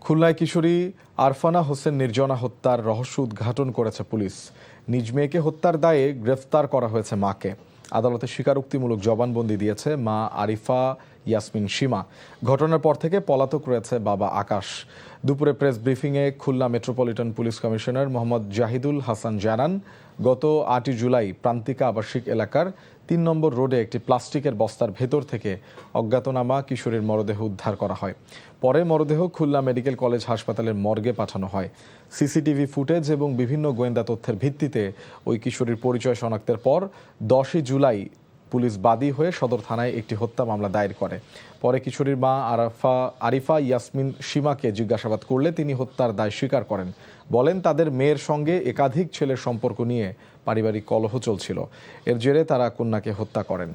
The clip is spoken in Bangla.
খুলনায় কিশোরী আরফানা হোসেন নির্জনা হত্যার রহস্য উদ্ঘাটন করেছে পুলিশ। নিজ মেয়েকে হত্যার দায়ে গ্রেফতার করা হয়েছে মাকে। আদালতে স্বীকারোক্তিমূলক জবানবন্দি দিয়েছে মা আরিফা ইয়াসমিন সীমা। ঘটনার পর থেকে পলাতক রয়েছে বাবা আকাশ। দুপুরে প্রেস ব্রিফিংয়ে Khulna metropolitan police commissioner Mohammad Zahidul Hasan জানান, গত 8 জুলাই প্রান্তিকা আবাসিক এলাকার 3 নম্বর রোডে একটি প্লাস্টিকের বস্তার ভেতর থেকে অজ্ঞাতনামা কিশোরীর মরদেহ উদ্ধার করা হয়। পরে মরদেহ খুলনা মেডিকেল কলেজ হাসপাতালের মর্গে পাঠানো হয়। সিসিটিভি ফুটেজ এবং বিভিন্ন গোয়েন্দা তথ্যের ভিত্তিতে ওই কিশোরীর পরিচয় শনাক্তের পর 10 জুলাই পুলিশ বাদী হয়ে সদর থানায় একটি হত্যা মামলা দায়ের করে। পরে কিশোরীর মা আরিফা ইয়াসমিন সীমাকে জিজ্ঞাসাবাদ করলে তিনি হত্যার দায় স্বীকার করেন। বলেন, তাদের মেয়ের সঙ্গে একাধিক ছেলের সম্পর্ক নিয়ে পারিবারিক কলহ চলছিল। এর জেরে তারা কন্যাকে হত্যা করেন।